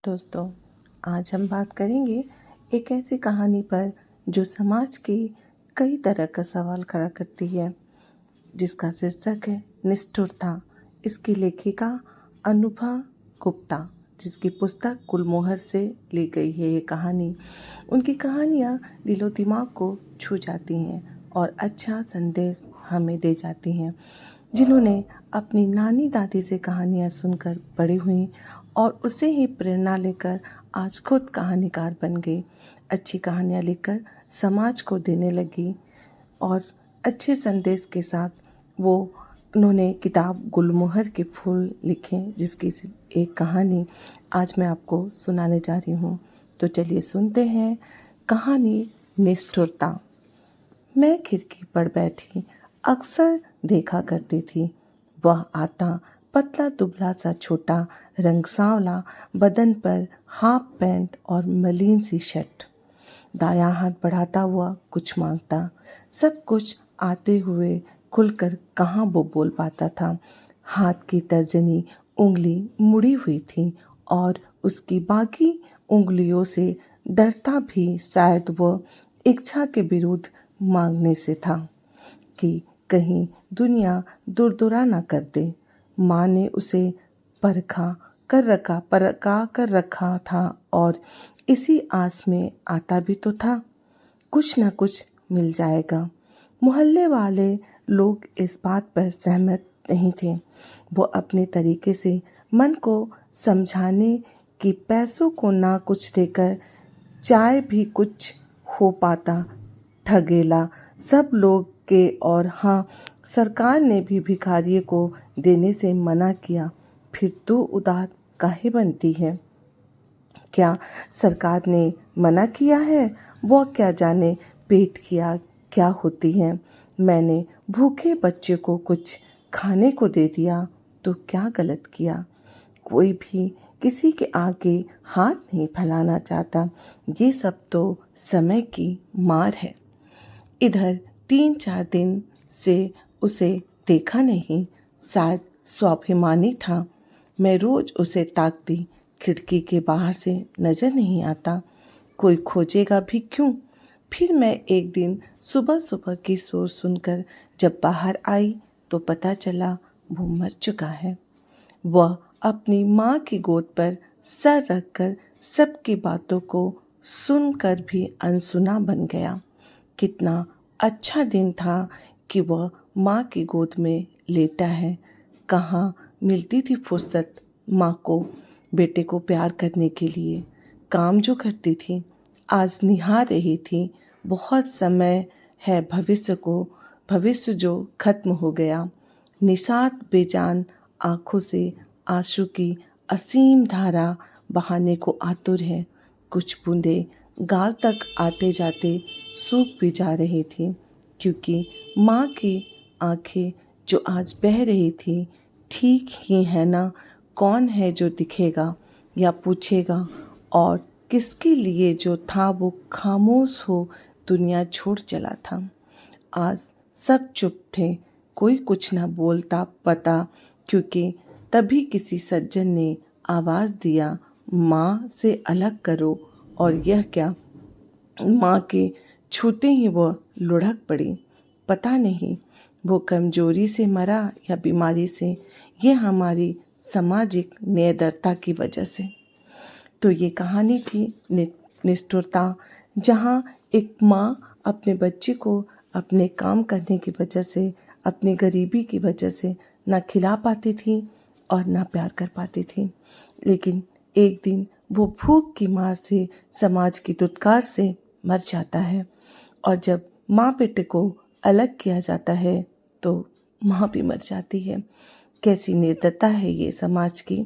दोस्तों, आज हम बात करेंगे एक ऐसी कहानी पर जो समाज के कई तरह का सवाल खड़ा करती है, जिसका शीर्षक है निष्ठुरता। इसकी लेखिका अनुभा गुप्ता, जिसकी पुस्तक गुलमोहर से ली गई है ये कहानी। उनकी कहानियाँ दिलो दिमाग को छू जाती हैं और अच्छा संदेश हमें दे जाती हैं। जिन्होंने अपनी नानी दादी से कहानियाँ सुनकर बड़ी हुई और उसे ही प्रेरणा लेकर आज खुद कहानीकार बन गई, अच्छी कहानियाँ लिखकर समाज को देने लगी और अच्छे संदेश के साथ उन्होंने किताब गुलमोहर के फूल लिखे, जिसकी एक कहानी आज मैं आपको सुनाने जा रही हूँ। तो चलिए सुनते हैं कहानी निष्ठुरता। मैं खिड़की पर बैठी अक्सर देखा करती थी। वह आता पतला दुबला सा छोटा, रंग सांवला, बदन पर हाफ पैंट और मलीन सी शर्ट, दायां हाथ बढ़ाता हुआ कुछ मांगता। सब कुछ आते हुए खुलकर कहाँ वो बोल पाता था। हाथ की तर्जनी उंगली मुड़ी हुई थी और उसकी बाकी उंगलियों से डरता भी शायद वह इच्छा के विरुद्ध मांगने से था कि कहीं दुनिया दुरदुरा न कर दे। माँ ने उसे परखा कर रखा था और इसी आस में आता भी तो था, कुछ न कुछ मिल जाएगा। मोहल्ले वाले लोग इस बात पर सहमत नहीं थे। वो अपने तरीके से मन को समझाने कि पैसों को ना कुछ देकर चाय भी कुछ हो पाता ठगेला सब लोग के, और हाँ, सरकार ने भी भिखारी को देने से मना किया। फिर तो उदार काहे बनती है? क्या सरकार ने मना किया है? वो क्या जाने पेट किया क्या होती है। मैंने भूखे बच्चे को कुछ खाने को दे दिया तो क्या गलत किया? कोई भी किसी के आगे हाथ नहीं फैलाना चाहता। ये सब तो समय की मार है। इधर 3-4 दिन से उसे देखा नहीं, शायद स्वाभिमानी था। मैं रोज उसे ताकती, खिड़की के बाहर से नजर नहीं आता। कोई खोजेगा भी क्यों? फिर मैं एक दिन सुबह सुबह की शोर सुनकर जब बाहर आई तो पता चला वो मर चुका है। वह अपनी माँ की गोद पर सर रखकर सबकी बातों को सुनकर भी अनसुना बन गया। कितना अच्छा दिन था कि वह माँ की गोद में लेटा है। कहाँ मिलती थी फुर्सत माँ को बेटे को प्यार करने के लिए। काम जो करती थी आज निहार रही थी। बहुत समय है भविष्य जो खत्म हो गया। निषाद बेजान आँखों से आंसू की असीम धारा बहाने को आतुर है। कुछ बूंदे गाल तक आते जाते सूख भी जा रही थी, क्योंकि माँ की आंखें जो आज बह रही थी ठीक ही है ना। कौन है जो दिखेगा या पूछेगा, और किसके लिए जो था वो खामोश हो दुनिया छोड़ चला था। आज सब चुप थे, कोई कुछ न बोलता पता, क्योंकि तभी किसी सज्जन ने आवाज़ दिया, माँ से अलग करो। और यह क्या, माँ के छूते ही वो लुढ़क पड़ी। पता नहीं वो कमजोरी से मरा या बीमारी से, ये हमारी सामाजिक निडरता की वजह से। तो ये कहानी थी निष्ठुरता, जहाँ एक माँ अपने बच्चे को अपने काम करने की वजह से, अपनी गरीबी की वजह से ना खिला पाती थी और ना प्यार कर पाती थी। लेकिन एक दिन वो भूख की मार से, समाज की दुत्कार से मर जाता है। और जब माँ बेटे को अलग किया जाता है तो माँ भी मर जाती है। कैसी निर्दयता है ये समाज की।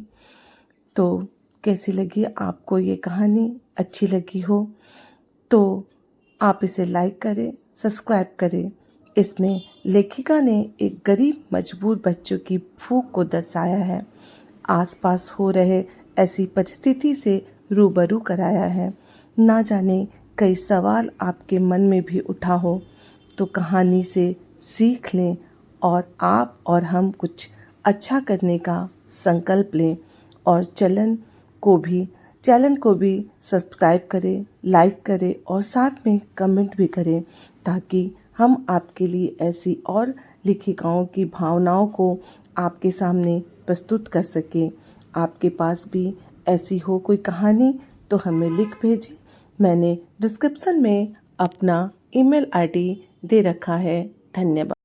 तो कैसी लगी आपको ये कहानी? अच्छी लगी हो तो आप इसे लाइक करें, सब्सक्राइब करें। इसमें लेखिका ने एक गरीब मजबूर बच्चों की भूख को दर्शाया है, आसपास हो रहे ऐसी परिस्थिति से रूबरू कराया है। ना जाने कई सवाल आपके मन में भी उठा हो तो कहानी से सीख लें और आप और हम कुछ अच्छा करने का संकल्प लें और चलन को भी चैनल को भी सब्सक्राइब करें, लाइक करें और साथ में कमेंट भी करें, ताकि हम आपके लिए ऐसी और लेखिकाओं की भावनाओं को आपके सामने प्रस्तुत कर सकें। आपके पास भी ऐसी हो कोई कहानी तो हमें लिख भेजें। मैंने डिस्क्रिप्शन में अपना ईमेल आईडी दे रखा है। धन्यवाद।